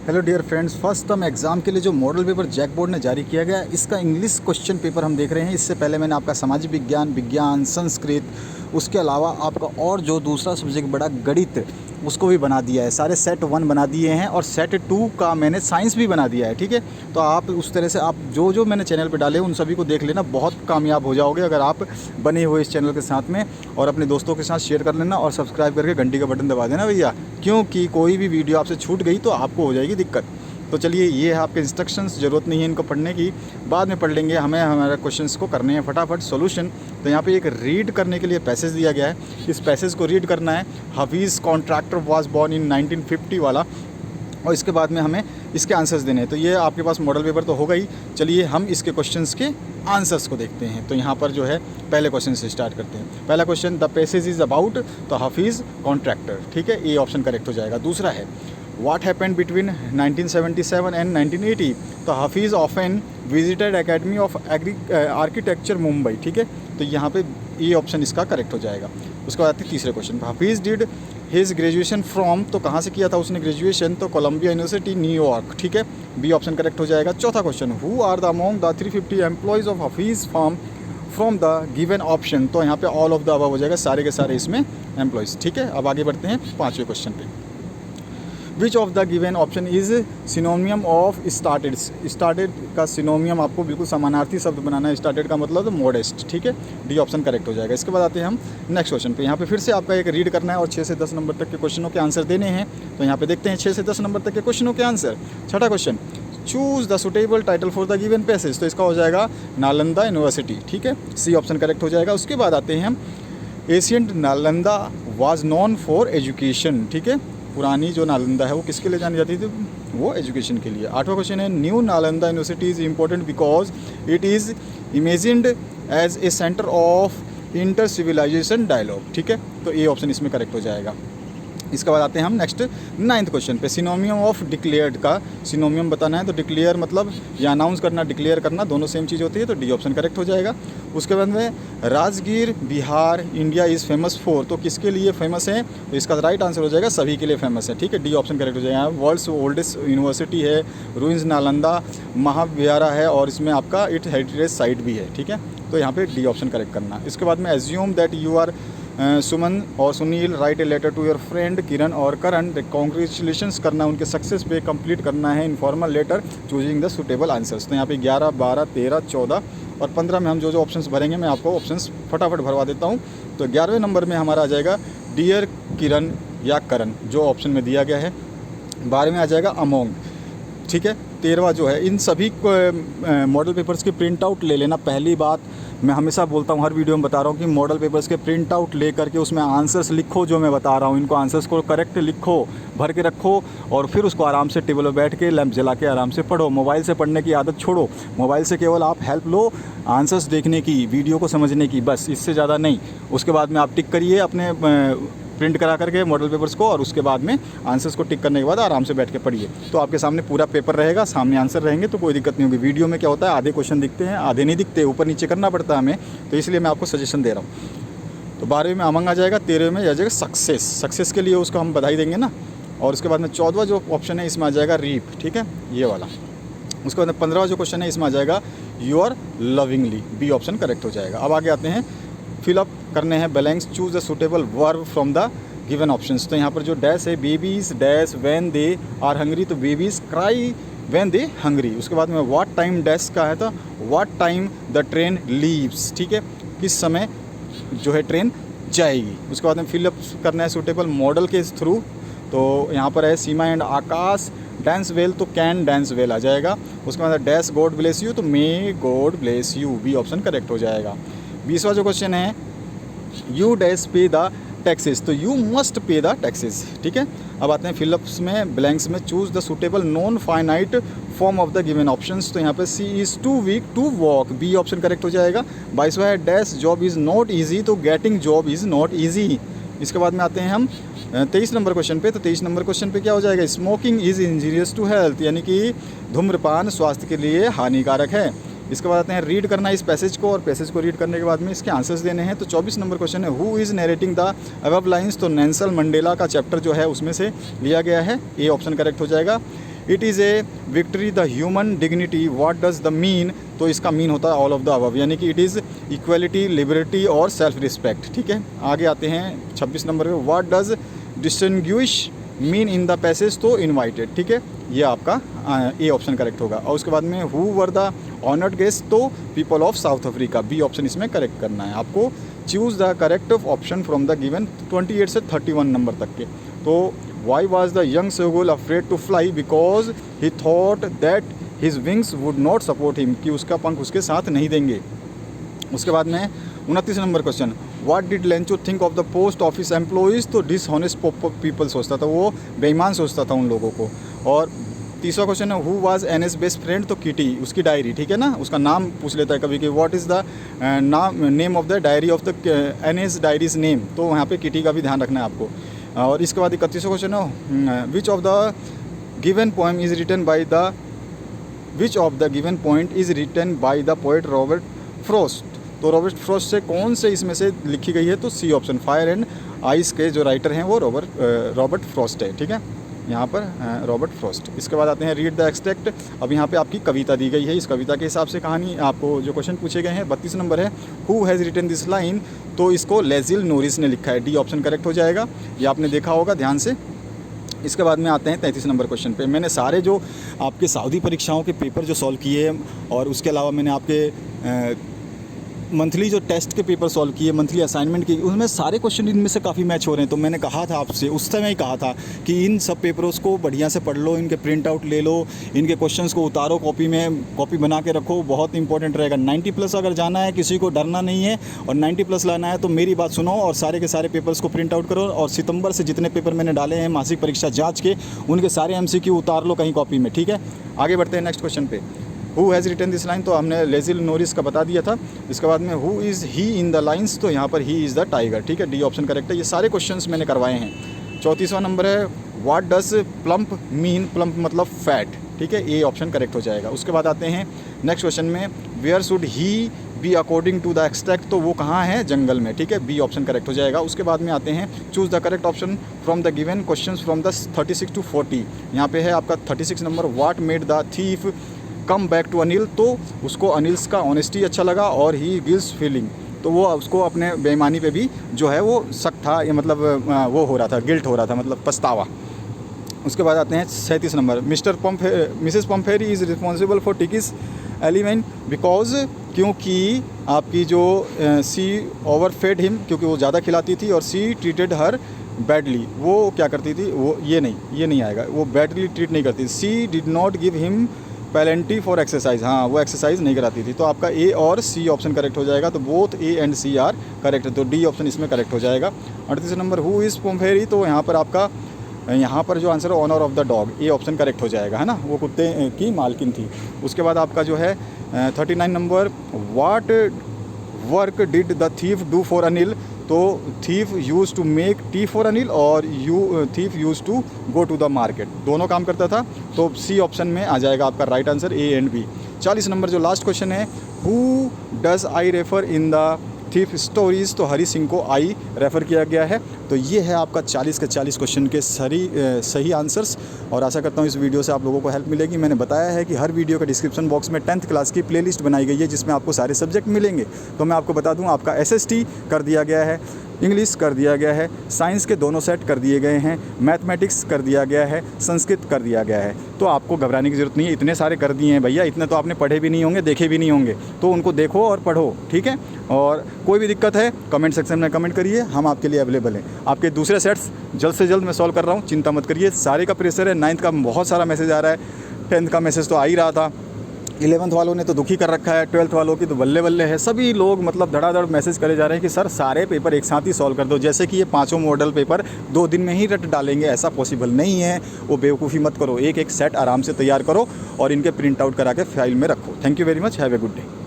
Hello dear friends, first term exam के लिए जो मॉडल पेपर जैक बोर्ड ने जारी किया गया है, इसका इंग्लिश क्वेश्चन पेपर हम देख रहे हैं। इससे पहले मैंने आपका सामाजिक विज्ञान, विज्ञान, संस्कृत, उसके अलावा आपका और जो दूसरा सब्जेक्ट बड़ा गणित, उसको भी बना दिया है। सारे सेट 1 बना दिए हैं और सेट 2 का मैंने साइंस भी बना दिया है। ठीक है, तो आप उस तरह से आप जो मैंने चैनल पे डाले उन सभी को देख लेना, बहुत कामयाब हो जाओगे अगर आप बने हुए इस चैनल के साथ में। और अपने दोस्तों के साथ शेयर कर लेना और सब्सक्राइब करके घंटी का बटन दबा देना भैया, क्योंकि कोई भी वीडियो आपसे छूट गई तो आपको हो जाएगी दिक्कत। तो चलिए, ये है आपके इंस्ट्रक्शंस, ज़रूरत नहीं है इनको पढ़ने की, बाद में पढ़ लेंगे। हमें हमारे क्वेश्चंस को करने हैं फटाफट सॉल्यूशन। तो यहाँ पे एक रीड करने के लिए पैसेज दिया गया है, इस पैसेज को रीड करना है। Hafeez contractor was born in 1950 वाला, और इसके बाद में हमें इसके आंसर्स देने हैं। तो ये आपके पास मॉडल पेपर तो होगा ही। चलिए हम इसके क्वेश्चंस के आंसर्स को देखते हैं। तो यहाँ पर जो है पहले क्वेश्चन से स्टार्ट करते हैं। पहला question, the passage is about, तो हफीज़ कॉन्ट्रैक्टर, ठीक है, ये ऑप्शन करेक्ट हो जाएगा। दूसरा है, What happened between 1977 and 1980? तो Hafeez often visited academy of architecture Mumbai, ठीक है, तो यहाँ पे ये ऑप्शन इसका करेक्ट हो जाएगा। उसके बाद आती है तीसरे question, Hafeez did his graduation from, तो कहाँ से किया था उसने ग्रेजुएशन, तो कोलंबिया यूनिवर्सिटी न्यूयॉर्क, ठीक है, बी ऑप्शन करेक्ट हो जाएगा। चौथा question, who are the among the 350 employees of Hafeez farm from the given option, तो यहाँ पे ऑल ऑफ द अबव हो जाएगा, सारे के सारे इसमें एम्प्लॉयज़, ठीक है। अब आगे बढ़ते हैं पाँचवें क्वेश्चन पे। विच of the given option is सिनोनियम of started, started का सिनोनियम आपको बिल्कुल समानार्थी शब्द बनाना है। स्टार्टेड का मतलब मॉडेस्ट, ठीक है, डी ऑप्शन करेक्ट हो जाएगा। इसके बाद आते हैं हम नेक्स्ट क्वेश्चन पे। यहाँ पे फिर से आपका एक रीड करना है और 6 से 10 नंबर तक के क्वेश्चनों के आंसर देने हैं। तो यहाँ पे देखते हैं 6 से 10 नंबर तक के क्वेश्चनों के आंसर। छठा question, choose the suitable title for the given passage, तो इसका हो जाएगा नालंदा यूनिवर्सिटी, ठीक है, सी ऑप्शन करेक्ट हो जाएगा। उसके बाद आते हैं हम, ancient Nalanda was non for education, ठीक है, पुरानी जो नालंदा है वो किसके लिए जानी जाती थी, वो एजुकेशन के लिए। आठवां क्वेश्चन है, new Nalanda university is important because it is imagined as a centre of inter civilization dialogue, ठीक है, तो ये ऑप्शन इसमें करेक्ट हो जाएगा। इसके बाद आते हैं हम नेक्स्ट 9th क्वेश्चन पे। सिनोनियम ऑफ डिक्लेयर्ड का सिनोनियम बताना है, तो डिक्लेयर मतलब या अनाउंस करना, डिक्लेयर करना, दोनों सेम चीज़ होती है, तो डी ऑप्शन करेक्ट हो जाएगा। उसके बाद में, Rajgir Bihar India is famous for, तो किसके लिए फेमस है, तो इसका राइट आंसर हो जाएगा सभी के लिए फेमस है, ठीक है, डी ऑप्शन करेक्ट हो जाएगा। वर्ल्ड्स ओल्डेस्ट यूनिवर्सिटी है, रूइंस नालंदा महाविहारा है, और इसमें आपका इट हेरिटेज साइट भी है, ठीक है, तो यहाँ पे डी ऑप्शन करेक्ट करना। इसके बाद में, assume that you are Suman और Sunil write a letter to your friend Kiran और करण, कॉन्ग्रेचुलेशंस करना उनके सक्सेस पे, कंप्लीट करना है informal letter, choosing the suitable answers. तो यहाँ पे 11, 12, 13, 14 और 15 में हम जो ऑप्शंस भरेंगे, मैं आपको ऑप्शंस फटाफट भरवा देता हूँ। तो 11वें नंबर में हमारा आ जाएगा डियर किरण या करण, जो ऑप्शन में दिया गया है। 12वें आ जाएगा अमोंग, ठीक है। 13वां जो है, इन सभी मॉडल पेपर्स की प्रिंट आउट ले लेना। पहली बात मैं हमेशा बोलता हूँ, हर वीडियो में बता रहा हूँ कि मॉडल पेपर्स के प्रिंट आउट ले करके उसमें आंसर्स लिखो, जो मैं बता रहा हूँ इनको आंसर्स को करेक्ट लिखो, भर के रखो, और फिर उसको आराम से टेबल पर बैठ के लैंप जला के आराम से पढ़ो। मोबाइल से पढ़ने की आदत छोड़ो, मोबाइल से केवल आप हेल्प लो आंसर्स देखने की, वीडियो को समझने की, बस, इससे ज़्यादा नहीं। उसके बाद में आप टिक करिए अपने प्रिंट करा करके मॉडल पेपर्स को, और उसके बाद में आंसर्स को टिक करने के बाद आराम से बैठ के पढ़िए। तो आपके सामने पूरा पेपर रहेगा, सामने आंसर रहेंगे, तो कोई दिक्कत नहीं होगी। वीडियो में क्या होता है, आधे क्वेश्चन दिखते हैं, आधे नहीं दिखते, ऊपर नीचे करना पड़ता है हमें, तो इसलिए मैं आपको सजेशन दे रहा हूँ। तो 12वें में अमंग आ जाएगा, 13वें में आ जाएगा सक्सेस, सक्सेस के लिए उसको हम बधाई देंगे ना। और उसके बाद में 14वां जो ऑप्शन है इसमें आ जाएगा रीप, ठीक है, ये वाला। उसके बाद में 15वां जो क्वेश्चन है इसमें आ जाएगा you are lovingly, B option correct हो जाएगा। अब आगे आते हैं, फिलअप करने हैं blanks, choose the suitable verb from the given options. तो यहाँ पर जो डैश है, babies dash when they are hungry, तो babies cry when they hungry. उसके बाद में व्हाट टाइम डैश का है, तो what time the train leaves, ठीक है, किस समय जो है ट्रेन जाएगी। उसके बाद में फिलअप करना है सूटेबल मॉडल के थ्रू। तो यहाँ पर है Seema and Aakash dance well, तो कैन डांस वेल आ जाएगा। उसके बाद डैश गॉड ब्लेस यू, तो may god bless you, B option correct हो जाएगा। 20वां जो क्वेश्चन है, you dash pay the taxes, तो you must pay the taxes, ठीक है। अब आते हैं फिलअप्स में, ब्लैंक्स में, choose the suitable non finite form of the given options. तो यहाँ पे C is to weak to walk, B option correct हो जाएगा। 22वां है, dash job is not easy, तो getting job is not easy. इसके बाद में आते हैं हम 23 नंबर क्वेश्चन पे। तो 23 नंबर क्वेश्चन पे क्या हो जाएगा, smoking is injurious to health, यानी कि धूम्रपान स्वास्थ्य के लिए हानिकारक है। इसके बाद आते हैं रीड करना इस पैसेज को, और पैसेज को रीड करने के बाद में इसके आंसर्स देने हैं। तो 24 नंबर क्वेश्चन है, who is narrating the above lines, तो नेल्सन मंडेला का चैप्टर जो है उसमें से लिया गया है, ये ऑप्शन करेक्ट हो जाएगा। It is a victory the human dignity, what does the mean, तो इसका मीन होता है ऑल ऑफ द अबव, यानी कि इट इज़ इक्वलिटी, लिबर्टी और सेल्फ रिस्पेक्ट। ठीक है, आगे आते हैं 26 नंबर पे, what does distinguish mean in the passage, तो इनवाइटेड। ठीक है, ये आपका ए ऑप्शन करेक्ट होगा। और उसके बाद में who were the honoured guest, तो people of South Africa, B option इसमें करेक्ट करना है आपको। Choose the correct option from the given 28 से 31 नंबर तक के। तो why was the young seagull afraid to fly, because he thought that his wings would not support him, कि उसका पंख उसके साथ नहीं देंगे। उसके बाद में 29 number question, what did Lencho think of the post office employees, तो डिसऑनेस्ट पीपल सोचता था, वो बेईमान सोचता था उन लोगों को। और तीसरा क्वेश्चन है, who was NS best friend, तो किटी, उसकी डायरी। ठीक है ना, उसका नाम पूछ लेता है कभी कि what is the name of the diary of the NS diaries name, तो वहाँ पे किटी का भी ध्यान रखना है आपको। और इसके बाद 31वां क्वेश्चन है, which of the given poem is written by the which of the given point is written by the poet Robert Frost, तो रॉबर्ट फ्रॉस्ट से कौन से इसमें से लिखी गई है, तो C option, fire and ice के जो राइटर हैं वो रॉबर्ट फ्रॉस्ट है। ठीक है, यहाँ पर रॉबर्ट फ्रॉस्ट। इसके बाद आते हैं रीड द एक्सट्रैक्ट। अब यहाँ पे आपकी कविता दी गई है, इस कविता के हिसाब से कहानी आपको जो क्वेश्चन पूछे गए हैं। 32 नंबर है, who has written this line, तो इसको लेजिल नोरिस ने लिखा है, डी ऑप्शन करेक्ट हो जाएगा, ये आपने देखा होगा ध्यान से। इसके बाद में आते हैं 33 नंबर क्वेश्चन पे। मैंने सारे जो आपके सऊदी परीक्षाओं के पेपर जो सॉल्व किए और उसके अलावा मैंने आपके मंथली जो टेस्ट के पेपर सॉल्व किए, मंथली असाइनमेंट की, उसमें सारे क्वेश्चन इनमें से काफ़ी मैच हो रहे हैं। तो मैंने कहा था आपसे, उस समय ही कहा था कि इन सब पेपरों को बढ़िया से पढ़ लो, इनके प्रिंट आउट ले लो, इनके क्वेश्चंस को उतारो कॉपी में, कॉपी बना के रखो, बहुत इंपॉर्टेंट रहेगा। 90+ अगर जाना है, किसी को डरना नहीं है और 90+ लाना है, तो मेरी बात सुनो और सारे के सारे पेपर्स को प्रिंट आउट करो। और सितंबर से जितने पेपर मैंने डाले हैं मासिक परीक्षा जाँच के, उनके सारे MCQ उतार लो कहीं कॉपी में। ठीक है, आगे बढ़ते हैं नेक्स्ट क्वेश्चन पे। Who has written this line, तो हमने लेजिल नोरिस का बता दिया था। इसके बाद में who is he in the lines, तो यहाँ पर ही इज़ द टाइगर। ठीक है, डी ऑप्शन करेक्ट है। ये सारे क्वेश्चंस मैंने करवाए हैं। 34वां नंबर है, what does plump mean, plump मतलब फैट। ठीक है, ए ऑप्शन करेक्ट हो जाएगा। उसके बाद आते हैं नेक्स्ट क्वेश्चन में, where should he be according to the extract, तो वो कहाँ है, जंगल में। ठीक है, बी ऑप्शन करेक्ट हो जाएगा। उसके बाद में आते हैं, choose the correct option from the given questions from the 36 to 40। यहाँ पे है आपका 36 number, what made the thief come back to Anil, तो उसको अनिल्स का ऑनेस्टी अच्छा लगा और ही गिल्स फीलिंग, तो वो उसको अपने बेईमानी पे भी जो है वो शक था, ये मतलब वो हो रहा था, गिल्ट हो रहा था, मतलब पछतावा। उसके बाद आते हैं 37 number, Mrs Pumphrey is responsible for Tricki's element because, क्योंकि आपकी जो सी ओवर फेड हिम, क्योंकि वो ज़्यादा खिलाती थी, और सी ट्रीटेड हर बैडली, वो क्या करती थी, वो ये नहीं आएगा, वो बैडली ट्रीट नहीं करती। She did not give him plenty for exercise, हाँ वो एक्सरसाइज नहीं कराती थी। तो आपका ए और सी ऑप्शन करेक्ट हो जाएगा, तो both A and C are correct है, तो डी ऑप्शन इसमें करेक्ट हो जाएगा। 38 नंबर, हु इज़ पम्फेरी, तो यहाँ पर आपका जो आंसर है owner of the dog, A option correct हो जाएगा, है ना, वो कुत्ते की मालकिन थी। उसके बाद आपका जो है 39 number, what work did the thief do for Anil, तो thief use to make tea for Anil और thief use to go to the market, दोनों काम करता था, तो सी ऑप्शन में आ जाएगा आपका right answer, A and B. 40 number जो लास्ट क्वेश्चन है, who does I refer in the thief stories, तो हरी सिंह को आई रेफ़र किया गया है। तो ये है आपका 40 के 40 क्वेश्चन के सही आंसर्स, और आशा करता हूँ इस वीडियो से आप लोगों को हेल्प मिलेगी। मैंने बताया है कि हर वीडियो के डिस्क्रिप्शन बॉक्स में 10th क्लास की प्लेलिस्ट बनाई गई है, जिसमें आपको सारे सब्जेक्ट मिलेंगे। तो मैं आपको बता दूँ, आपका SST कर दिया गया है, इंग्लिश कर दिया गया है, साइंस के दोनों सेट कर दिए गए हैं, मैथमेटिक्स कर दिया गया है, संस्कृत कर दिया गया है। तो आपको घबराने की ज़रूरत नहीं है, इतने सारे कर दिए हैं भैया, इतने तो आपने पढ़े भी नहीं होंगे, देखे भी नहीं होंगे, तो उनको देखो और पढ़ो, ठीक है। और कोई भी दिक्कत है कमेंट सेक्शन में कमेंट करिए, हम आपके लिए अवेलेबल हैं। आपके दूसरे सेट्स जल्द से जल्द मैं सॉल्व कर रहा हूँ, चिंता मत करिए। सारे का प्रेशर है, 9th का बहुत सारा मैसेज आ रहा है, 10th का मैसेज तो आ ही रहा था, 11th वालों ने तो दुखी कर रखा है, 12th वालों की तो बल्ले बल्ले है। सभी लोग मतलब धड़ाधड़ मैसेज करे जा रहे हैं कि सर सारे पेपर एक साथ ही सॉल्व कर दो, जैसे कि ये 5 मॉडल पेपर 2 दिन में ही रट डालेंगे, ऐसा पॉसिबल नहीं है। वो बेवकूफ़ी मत करो, एक एक सेट आराम से तैयार करो और इनके प्रिंट आउट करा के फाइल में रखो। Thank you very much, have a good day.